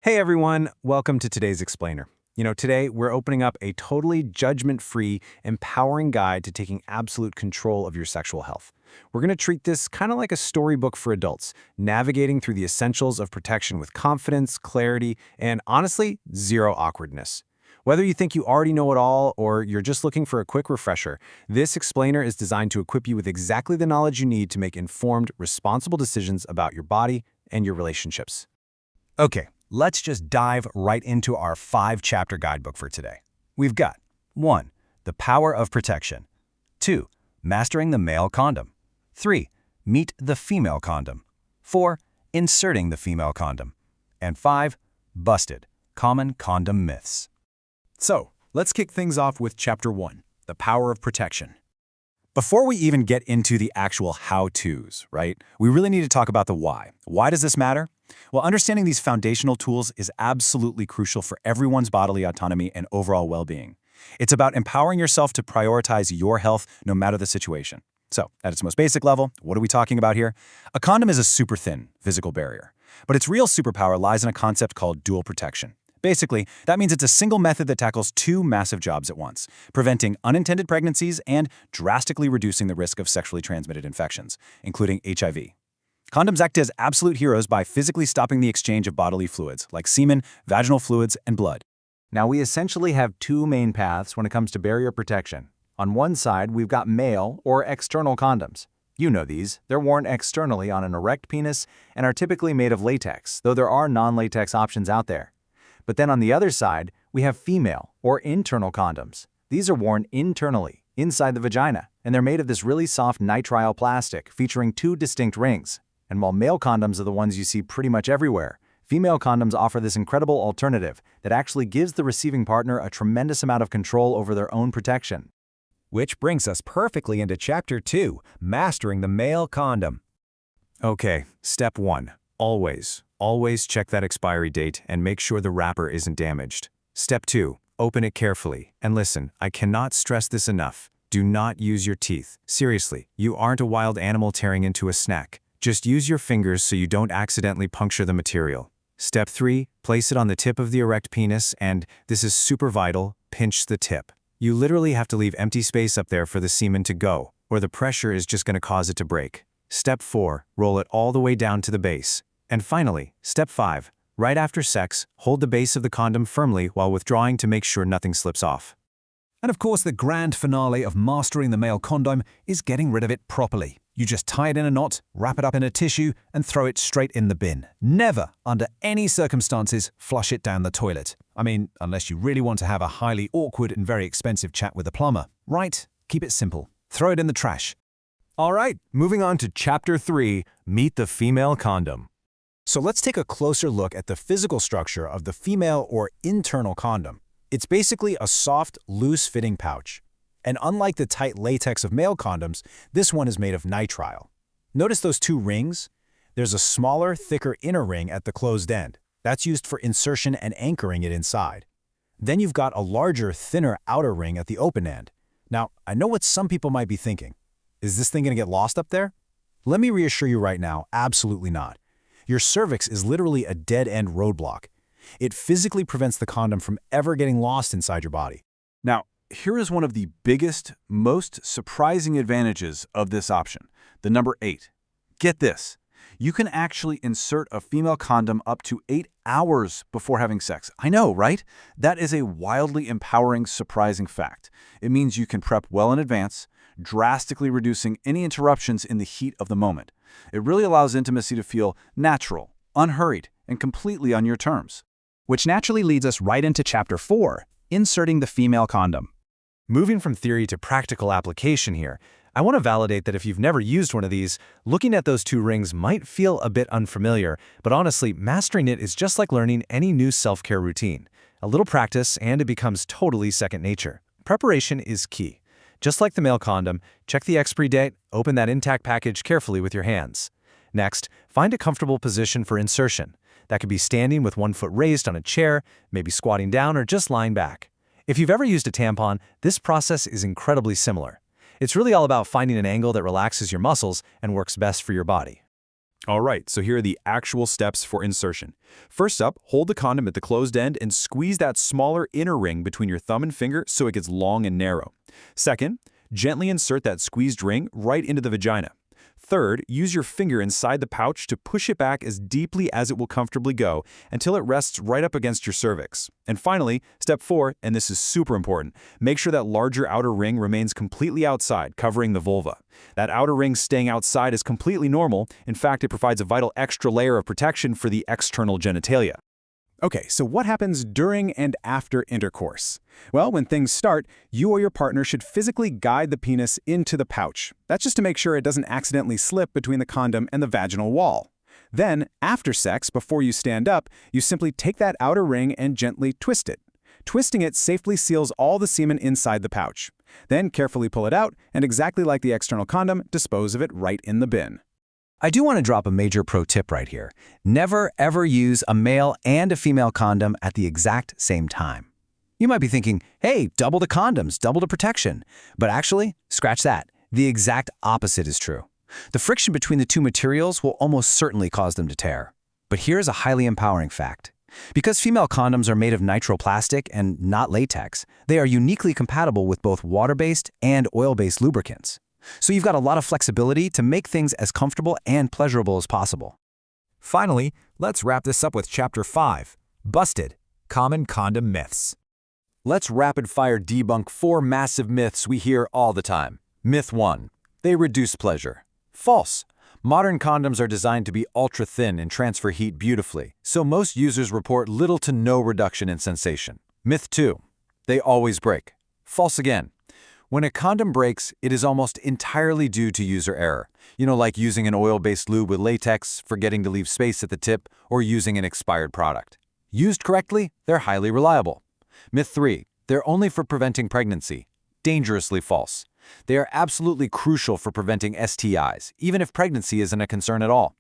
Hey everyone, welcome to today's explainer. Today we're opening up a totally judgment-free, empowering guide to taking absolute control of your sexual health. We're going to treat this kind of like a storybook for adults, navigating through the essentials of protection with confidence, clarity, and honestly, zero awkwardness. Whether you think you already know it all or you're just looking for a quick refresher, this explainer is designed to equip you with exactly the knowledge you need to make informed, responsible decisions about your body and your relationships. Okay. Let's just dive right into our 5-chapter guidebook for today. We've got 1. The power of protection. 2. Mastering the male condom. 3. Meet the female condom. 4. Inserting the female condom. And 5. Busted. Common condom myths. So, let's kick things off with Chapter 1, the power of protection. Before we even get into the actual how-tos, right, we really need to talk about the why. Why does this matter? Well, understanding these foundational tools is absolutely crucial for everyone's bodily autonomy and overall well-being. It's about empowering yourself to prioritize your health no matter the situation. So, at its most basic level, what are we talking about here? A condom is a super thin physical barrier, but its real superpower lies in a concept called dual protection. Basically, that means it's a single method that tackles two massive jobs at once, preventing unintended pregnancies and drastically reducing the risk of sexually transmitted infections, including HIV. Condoms act as absolute heroes by physically stopping the exchange of bodily fluids, like semen, vaginal fluids, and blood. Now, we essentially have two main paths when it comes to barrier protection. On one side, we've got male or external condoms. You know these. They're worn externally on an erect penis and are typically made of latex, though there are non-latex options out there. But then on the other side, we have female or internal condoms. These are worn internally, inside the vagina, and they're made of this really soft nitrile plastic featuring two distinct rings. And while male condoms are the ones you see pretty much everywhere, female condoms offer this incredible alternative that actually gives the receiving partner a tremendous amount of control over their own protection. Which brings us perfectly into Chapter 2, Mastering the Male Condom. Okay, step 1. Always check that expiry date and make sure the wrapper isn't damaged. Step 2. Open it carefully. And listen, I cannot stress this enough. Do not use your teeth. Seriously, you aren't a wild animal tearing into a snack. Just use your fingers so you don't accidentally puncture the material. Step 3. Place it on the tip of the erect penis and, this is super vital, pinch the tip. You literally have to leave empty space up there for the semen to go, or the pressure is just going to cause it to break. Step 4. Roll it all the way down to the base. And finally, Step 5. Right after sex, hold the base of the condom firmly while withdrawing to make sure nothing slips off. And of course, the grand finale of mastering the male condom is getting rid of it properly. You just tie it in a knot, wrap it up in a tissue, and throw it straight in the bin. Never, under any circumstances, flush it down the toilet. I mean, unless you really want to have a highly awkward and very expensive chat with a plumber. Right? Keep it simple. Throw it in the trash. All right, moving on to Chapter 3, Meet the Female Condom. So let's take a closer look at the physical structure of the female or internal condom. It's basically a soft, loose-fitting pouch. And unlike the tight latex of male condoms, this one is made of nitrile. Notice those two rings? There's a smaller, thicker inner ring at the closed end. That's used for insertion and anchoring it inside. Then you've got a larger, thinner outer ring at the open end. Now, I know what some people might be thinking. Is this thing going to get lost up there? Let me reassure you right now, absolutely not. Your cervix is literally a dead-end roadblock. It physically prevents the condom from ever getting lost inside your body. Now, here is one of the biggest, most surprising advantages of this option, the number 8. Get this. You can actually insert a female condom up to 8 hours before having sex. I know, right? That is a wildly empowering, surprising fact. It means you can prep well in advance, drastically reducing any interruptions in the heat of the moment. It really allows intimacy to feel natural, unhurried, and completely on your terms. Which naturally leads us right into Chapter 4, Inserting the Female Condom. Moving from theory to practical application here, I want to validate that if you've never used one of these, looking at those two rings might feel a bit unfamiliar, but honestly, mastering it is just like learning any new self-care routine. A little practice and it becomes totally second nature. Preparation is key. Just like the male condom, check the expiry date, open that intact package carefully with your hands. Next, find a comfortable position for insertion. That could be standing with one foot raised on a chair, maybe squatting down or just lying back. If you've ever used a tampon, this process is incredibly similar. It's really all about finding an angle that relaxes your muscles and works best for your body. All right, so here are the actual steps for insertion. First up, hold the condom at the closed end and squeeze that smaller inner ring between your thumb and finger so it gets long and narrow. Second, gently insert that squeezed ring right into the vagina. Third, use your finger inside the pouch to push it back as deeply as it will comfortably go until it rests right up against your cervix. And finally, step 4, and this is super important, make sure that larger outer ring remains completely outside, covering the vulva. That outer ring staying outside is completely normal. In fact, it provides a vital extra layer of protection for the external genitalia. Okay, so what happens during and after intercourse? Well, when things start, you or your partner should physically guide the penis into the pouch. That's just to make sure it doesn't accidentally slip between the condom and the vaginal wall. Then, after sex, before you stand up, you simply take that outer ring and gently twist it. Twisting it safely seals all the semen inside the pouch. Then carefully pull it out, and exactly like the external condom, dispose of it right in the bin. I do want to drop a major pro tip right here. Never ever use a male and a female condom at the exact same time. You might be thinking, hey, double the condoms, double the protection. But actually, scratch that. The exact opposite is true. The friction between the two materials will almost certainly cause them to tear. But here's a highly empowering fact. Because female condoms are made of nitroplastic and not latex, they are uniquely compatible with both water-based and oil-based lubricants. So you've got a lot of flexibility to make things as comfortable and pleasurable as possible. Finally, let's wrap this up with Chapter 5, Busted, Common Condom Myths. Let's rapid-fire debunk 4 massive myths we hear all the time. Myth 1. They reduce pleasure. False. Modern condoms are designed to be ultra-thin and transfer heat beautifully, so most users report little to no reduction in sensation. Myth 2. They always break. False again. When a condom breaks, it is almost entirely due to user error. Like using an oil-based lube with latex, forgetting to leave space at the tip, or using an expired product. Used correctly, they're highly reliable. Myth 3. They're only for preventing pregnancy. Dangerously false. They are absolutely crucial for preventing STIs, even if pregnancy isn't a concern at all.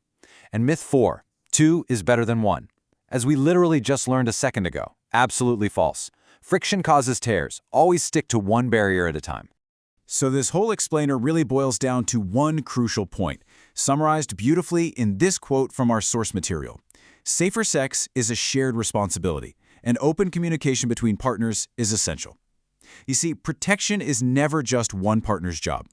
And myth 4. 2 is better than 1. As we literally just learned a second ago, absolutely false. Friction causes tears. Always stick to one barrier at a time. So this whole explainer really boils down to one crucial point, summarized beautifully in this quote from our source material. Safer sex is a shared responsibility, and open communication between partners is essential. You see, protection is never just one partner's job.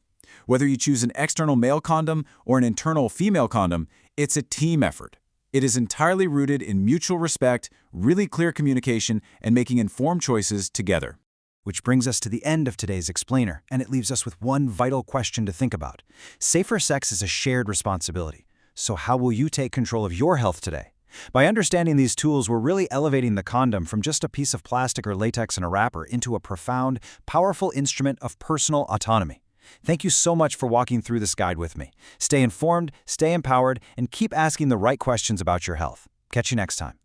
Whether you choose an external male condom or an internal female condom, it's a team effort. It is entirely rooted in mutual respect, really clear communication, and making informed choices together. Which brings us to the end of today's explainer, and it leaves us with one vital question to think about. Safer sex is a shared responsibility. So how will you take control of your health today? By understanding these tools, we're really elevating the condom from just a piece of plastic or latex in a wrapper into a profound, powerful instrument of personal autonomy. Thank you so much for walking through this guide with me. Stay informed, stay empowered, and keep asking the right questions about your health. Catch you next time.